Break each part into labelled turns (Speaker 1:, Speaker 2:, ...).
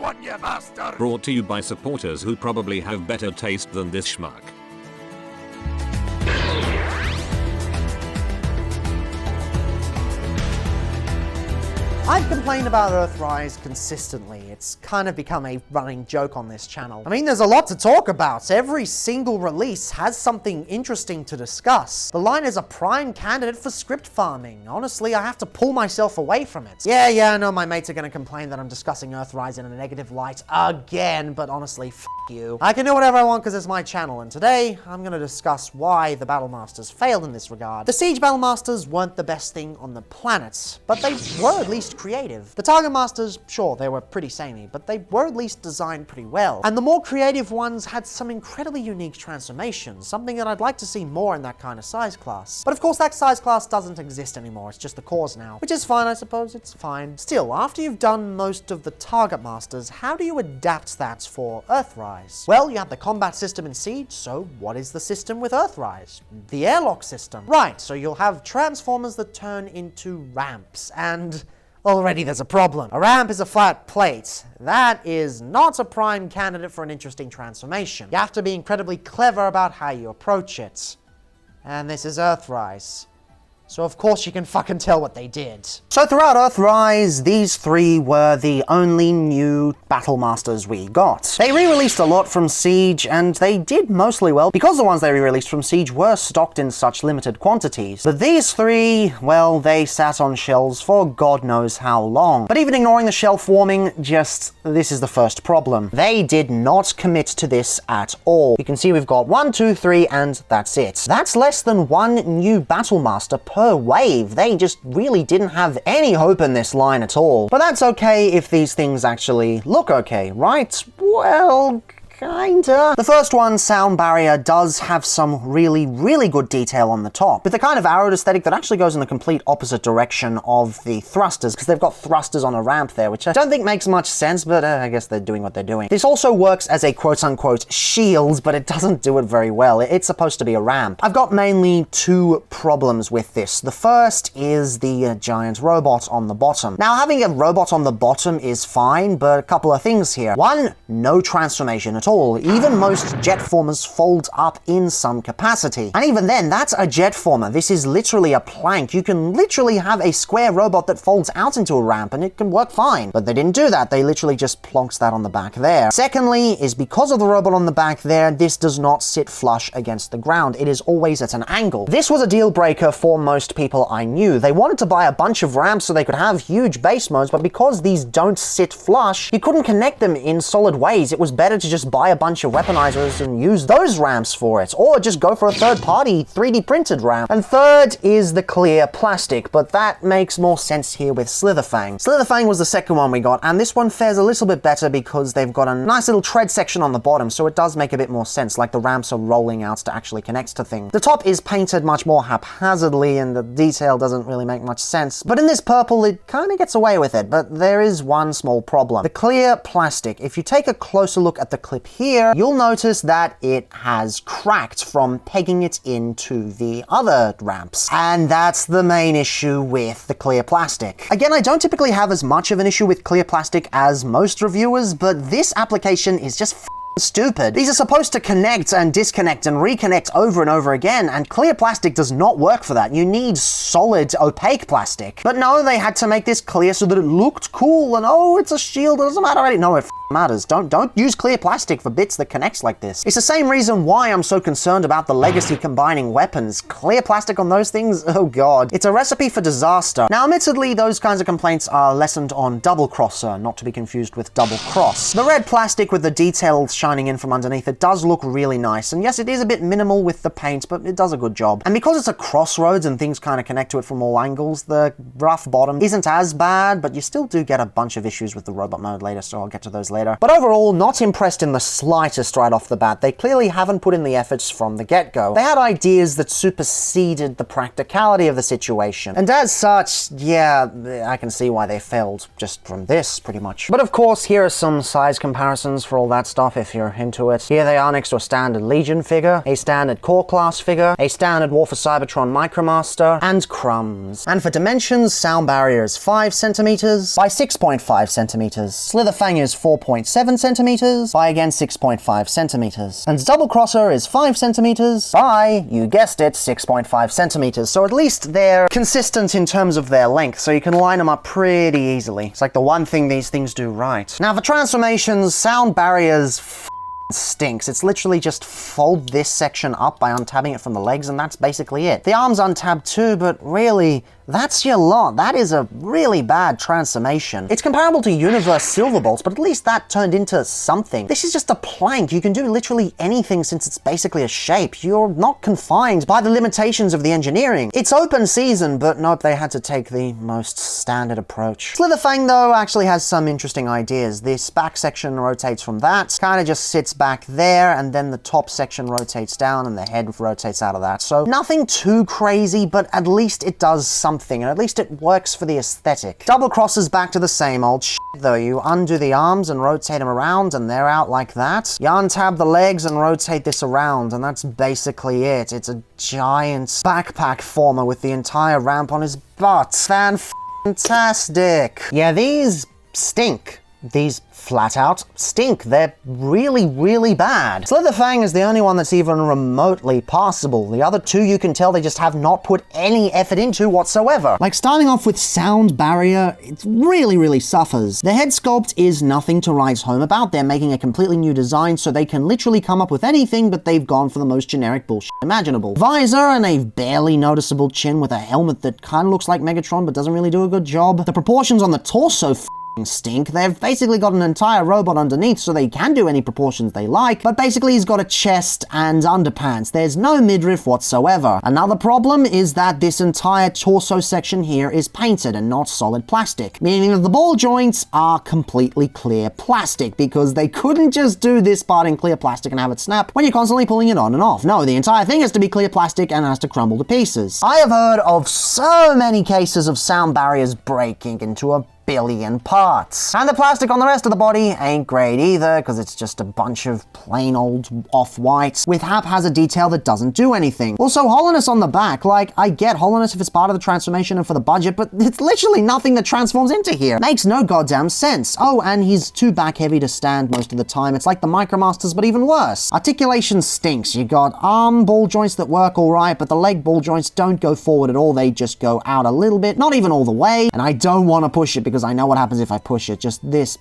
Speaker 1: one, you bastard!
Speaker 2: Brought to you by supporters who probably have better taste than this schmuck.
Speaker 3: I've complained about Earthrise consistently. It's kind of become a running joke on this channel. I mean, there's a lot to talk about. Every single release has something interesting to discuss. The line is a prime candidate for script farming. Honestly, I have to pull myself away from it. Yeah, I know my mates are gonna complain that I'm discussing Earthrise in a negative light again, but honestly, f you. I can do whatever I want because it's my channel, and today, I'm gonna discuss why the Battlemasters failed in this regard. The Siege Battlemasters weren't the best thing on the planet, but they were at least creative. The Target Masters, sure, they were pretty samey, but they were at least designed pretty well. And the more creative ones had some incredibly unique transformations, something that I'd like to see more in that kind of size class. But of course that size class doesn't exist anymore, it's just the cores now. Which is fine, I suppose, it's fine. Still, after you've done most of the Target Masters, how do you adapt that for Earthrise? Well, you have the combat system in Siege, so what is the system with Earthrise? The airlock system. Right, so you'll have transformers that turn into ramps, and already there's a problem. A ramp is a flat plate. That is not a prime candidate for an interesting transformation. You have to be incredibly clever about how you approach it. And this is Earthrise. So of course you can fucking tell what they did. So throughout Earthrise, these three were the only new Battlemasters we got. They re-released a lot from Siege, and they did mostly well because the ones they re-released from Siege were stocked in such limited quantities. But these three, well, they sat on shelves for God knows how long. But even ignoring the shelf warming, this is the first problem. They did not commit to this at all. You can see we've got 1, 2, 3, and that's it. That's less than one new Battlemaster per wave. They just really didn't have any hope in this line at all. But that's okay if these things actually look okay, right? Well, kinda. The first one, Sound Barrier, does have some really good detail on the top, with the kind of arrowed aesthetic that actually goes in the complete opposite direction of the thrusters, because they've got thrusters on a ramp there, which I don't think makes much sense, but I guess they're doing what they're doing. This also works as a quote-unquote shield, but it doesn't do it very well. It's supposed to be a ramp. I've got mainly two problems with this. The first is the giant robot on the bottom. Now, having a robot on the bottom is fine, but a couple of things here. One, no transformation at all. Even most jet formers fold up in some capacity. And even then, that's a jet former. This is literally a plank. You can literally have a square robot that folds out into a ramp and it can work fine. But they didn't do that. They literally just plonks that on the back there. Secondly, is because of the robot on the back there, this does not sit flush against the ground. It is always at an angle. This was a deal breaker for most people I knew. They wanted to buy a bunch of ramps so they could have huge base modes, but because these don't sit flush, you couldn't connect them in solid ways. It was better to just buy a bunch of weaponizers and use those ramps for it, or just go for a third-party 3D printed ramp. And third is the clear plastic, but that makes more sense here with Slitherfang. Slitherfang was the second one we got, and this one fares a little bit better because they've got a nice little tread section on the bottom, so it does make a bit more sense, like the ramps are rolling out to actually connect to things. The top is painted much more haphazardly, and the detail doesn't really make much sense, but in this purple, it kind of gets away with it. But there is one small problem. The clear plastic. If you take a closer look at the clip here, you'll notice that it has cracked from pegging it into the other ramps. And that's the main issue with the clear plastic. Again, I don't typically have as much of an issue with clear plastic as most reviewers, but this application is just stupid. These are supposed to connect and disconnect and reconnect over and over again, and clear plastic does not work for that. You need solid, opaque plastic. But no, they had to make this clear so that it looked cool, and oh, it's a shield, it doesn't matter already. No, it matters. Don't use clear plastic for bits that connects like this. It's the same reason why I'm so concerned about the Legacy combining weapons. Clear plastic on those things? Oh god. It's a recipe for disaster. Now, admittedly, those kinds of complaints are lessened on Double Crosser, not to be confused with Double Cross. The red plastic with the details shining in from underneath it does look really nice, and yes, it is a bit minimal with the paint, but it does a good job. And because it's a crossroads and things kind of connect to it from all angles, the rough bottom isn't as bad, but you still do get a bunch of issues with the robot mode later, so I'll get to those later. But overall, not impressed in the slightest right off the bat. They clearly haven't put in the efforts from the get-go. They had ideas that superseded the practicality of the situation, and as such, yeah, I can see why they failed just from this, pretty much. But of course, here are some size comparisons for all that stuff if you're into it. Here they are next to a standard Legion figure, a standard Core Class figure, a standard War for Cybertron Micromaster, and crumbs. And for dimensions, Sound Barrier is 5 centimeters by 6.5 centimeters. Slitherfang is 4.5 4.7 centimeters by, again, 6.5 centimeters. And double crosser is 5 centimeters by, you guessed it, 6.5 centimeters. So at least they're consistent in terms of their length, so you can line them up pretty easily. It's like the one thing these things do right. Now for transformations, sound barriers stinks. It's literally just fold this section up by untabbing it from the legs, and that's basically it. The arms untab too, but really, that's your lot. That is a really bad transformation. It's comparable to Universe Silverbolts, but at least that turned into something. This is just a plank. You can do literally anything since it's basically a shape. You're not confined by the limitations of the engineering. It's open season, but nope, they had to take the most standard approach. Slitherfang, though, actually has some interesting ideas. This back section rotates from that, kind of just sits back there, and then the top section rotates down, and the head rotates out of that. So nothing too crazy, but at least it does something. And at least it works for the aesthetic. Double crosses back to the same old shit though. You undo the arms and rotate them around and they're out like that. You untab the legs and rotate this around and that's basically it. It's a giant backpack former with the entire ramp on his butt. Fantastic. Yeah, these stink. These flat out stink. They're really, really bad. Slitherfang is the only one that's even remotely passable. The other two, you can tell they just have not put any effort into whatsoever. Like starting off with sound barrier, it really, really suffers. The head sculpt is nothing to write home about. They're making a completely new design so they can literally come up with anything, but they've gone for the most generic bullshit imaginable. Visor and a barely noticeable chin with a helmet that kind of looks like Megatron but doesn't really do a good job. The proportions on the torso stink. They've basically got an entire robot underneath so they can do any proportions they like, but basically he's got a chest and underpants. There's no midriff whatsoever. Another problem is that this entire torso section here is painted and not solid plastic, meaning that the ball joints are completely clear plastic because they couldn't just do this part in clear plastic and have it snap when you're constantly pulling it on and off. No, the entire thing has to be clear plastic and has to crumble to pieces. I have heard of so many cases of sound barriers breaking into a billion parts. And the plastic on the rest of the body ain't great either, because it's just a bunch of plain old off-white with haphazard detail that doesn't do anything. Also, hollowness on the back. Like, I get hollowness if it's part of the transformation and for the budget, but it's literally nothing that transforms into here. Makes no goddamn sense. Oh, and he's too back heavy to stand most of the time. It's like the Micromasters, but even worse. Articulation stinks. You got arm ball joints that work alright, but the leg ball joints don't go forward at all. They just go out a little bit, not even all the way, and I don't want to push it because I know what happens if I push it. Just this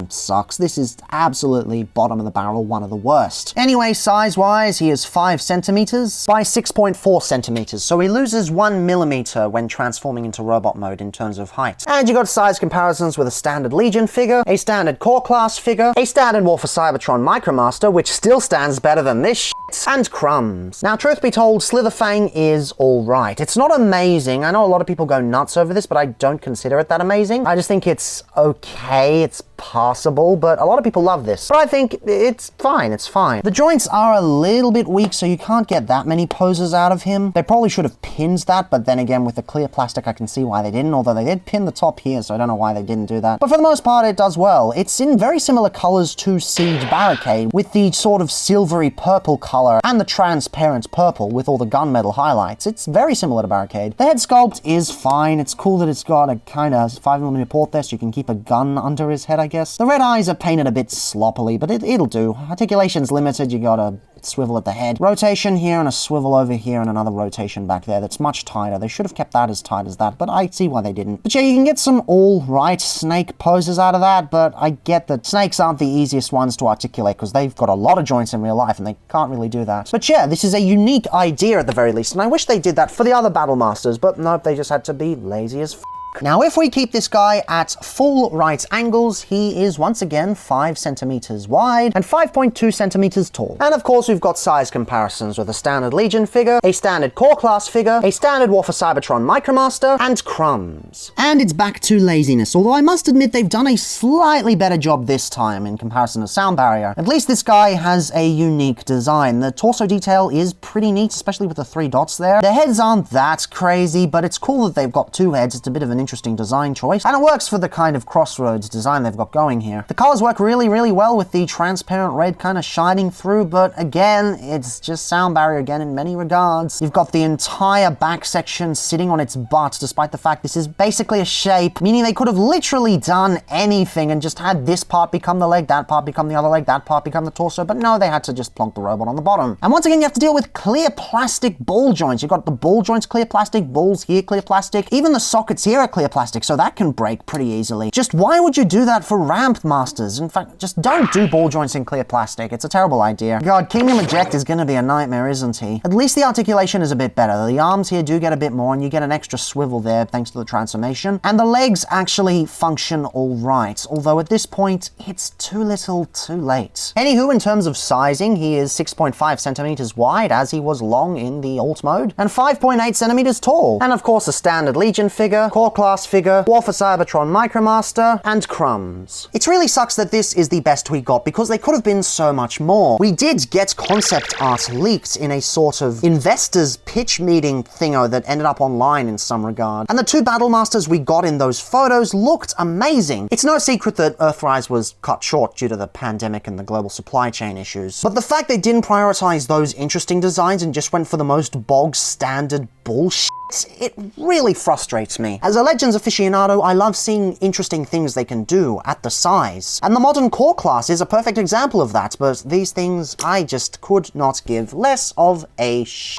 Speaker 3: sucks. This is absolutely bottom of the barrel, one of the worst. Anyway, size-wise, he is 5 centimeters by 6.4 centimeters, so he loses 1 millimeter when transforming into robot mode in terms of height. And you got size comparisons with a standard Legion figure, a standard Core Class figure, a standard War for Cybertron Micromaster, which still stands better than this shit, and crumbs. Now, truth be told, Slitherfang is alright. It's not amazing. I know a lot of people go nuts over this, but I don't consider it that amazing. I just think it's okay. It's passable, but a lot of people love this. But I think it's fine, it's fine. The joints are a little bit weak, so you can't get that many poses out of him. They probably should have pinned that, but then again, with the clear plastic, I can see why they didn't, although they did pin the top here, so I don't know why they didn't do that. But for the most part, it does well. It's in very similar colors to Siege Barricade, with the sort of silvery purple color and the transparent purple with all the gunmetal highlights. It's very similar to Barricade. The head sculpt is fine. It's cool that it's got a kind of 5mm port there, so you can keep a gun under his head, I guess. The red eyes are painted a bit sloppily, but it'll do. Articulation's limited. You got a swivel at the head. Rotation here and a swivel over here and another rotation back there that's much tighter. They should have kept that as tight as that, but I see why they didn't. But yeah, you can get some all-right snake poses out of that, but I get that snakes aren't the easiest ones to articulate because they've got a lot of joints in real life and they can't really do that. But yeah, this is a unique idea at the very least, and I wish they did that for the other Battlemasters, but nope, they just had to be lazy as f***. Now, if we keep this guy at full right angles, he is once again 5 centimeters wide and 5.2 centimeters tall. And of course, we've got size comparisons with a standard Legion figure, a standard Core Class figure, a standard War for Cybertron Micromaster, and crumbs. And it's back to laziness, although I must admit they've done a slightly better job this time in comparison to Sound Barrier. At least this guy has a unique design. The torso detail is pretty neat, especially with the 3 dots there. The heads aren't that crazy, but it's cool that they've got 2 heads. It's a bit of an interesting design choice, and it works for the kind of crossroads design they've got going here. The colors work really, really well with the transparent red kind of shining through, but again, it's just sound barrier again in many regards. You've got the entire back section sitting on its butt, despite the fact this is basically a shape, meaning they could have literally done anything and just had this part become the leg, that part become the other leg, that part become the torso, but no, they had to just plonk the robot on the bottom. And once again, you have to deal with clear plastic ball joints. You've got the ball joints clear plastic, balls here clear plastic, even the sockets here are clear plastic, so that can break pretty easily. Just why would you do that for Ramp Masters? In fact, just don't do ball joints in clear plastic. It's a terrible idea. God, Kingdom Eject is gonna be a nightmare, isn't he? At least the articulation is a bit better. The arms here do get a bit more, and you get an extra swivel there thanks to the transformation. And the legs actually function all right, although at this point, it's too little too late. Anywho, in terms of sizing, he is 6.5 centimeters wide, as he was long in the alt mode, and 5.8 centimeters tall. And of course, a standard Legion figure, core class figure, War for Cybertron Micromaster, and crumbs. It really sucks that this is the best we got, because they could have been so much more. We did get concept art leaked in a sort of investors pitch meeting thingo that ended up online in some regard. And the two Battlemasters we got in those photos looked amazing. It's no secret that Earthrise was cut short due to the pandemic and the global supply chain issues. But the fact they didn't prioritize those interesting designs and just went for the most bog standard bullshit, it really frustrates me. As a Legends aficionado, I love seeing interesting things they can do at the size. And the modern core class is a perfect example of that, but these things I just could not give less of a shit.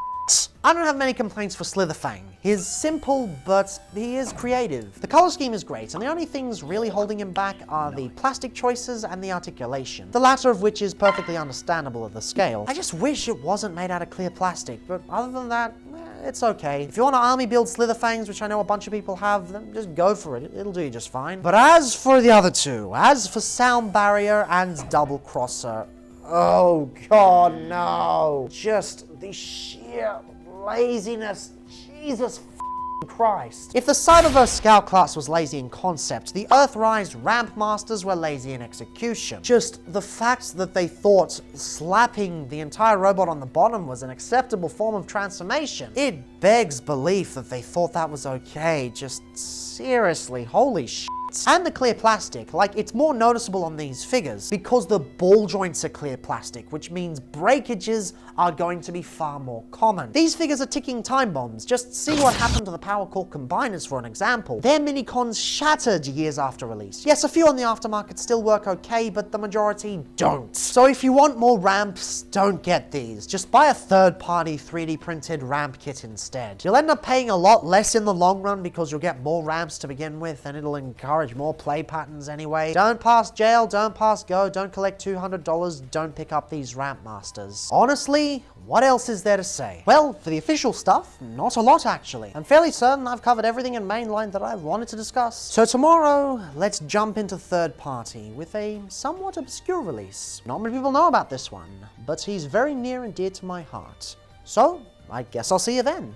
Speaker 3: I don't have many complaints for Slitherfang. He is simple, but he is creative. The color scheme is great, and the only things really holding him back are the plastic choices and the articulation, the latter of which is perfectly understandable at the scale. I just wish it wasn't made out of clear plastic, but other than that, it's okay. If you want to army build Slitherfangs, which I know a bunch of people have, then just go for it. It'll do you just fine. But as for the other two, as for Sound Barrier and Double Crosser, oh god, no. Just the sheer laziness. Jesus Christ. If the Cyberverse Scout class was lazy in concept, the Earthrise Ramp Masters were lazy in execution. Just the fact that they thought slapping the entire robot on the bottom was an acceptable form of transformation, it begs belief that they thought that was okay. Just seriously, holy shit. And the clear plastic, like, it's more noticeable on these figures because the ball joints are clear plastic, which means breakages are going to be far more common. These figures are ticking time bombs. Just see what happened to the Power Core Combiners for an example. Their minicons shattered years after release. Yes, a few on the aftermarket still work okay, but the majority don't. So if you want more ramps, don't get these. Just buy a third-party 3D printed ramp kit instead. You'll end up paying a lot less in the long run because you'll get more ramps to begin with, and it'll encourage more play patterns anyway. Don't pass jail, don't pass go, don't collect $200, don't pick up these Ramp Masters. Honestly, what else is there to say? Well, for the official stuff, not a lot actually. I'm fairly certain I've covered everything in mainline that I've wanted to discuss. So tomorrow, let's jump into third party with a somewhat obscure release. Not many people know about this one, but he's very near and dear to my heart. So, I guess I'll see you then.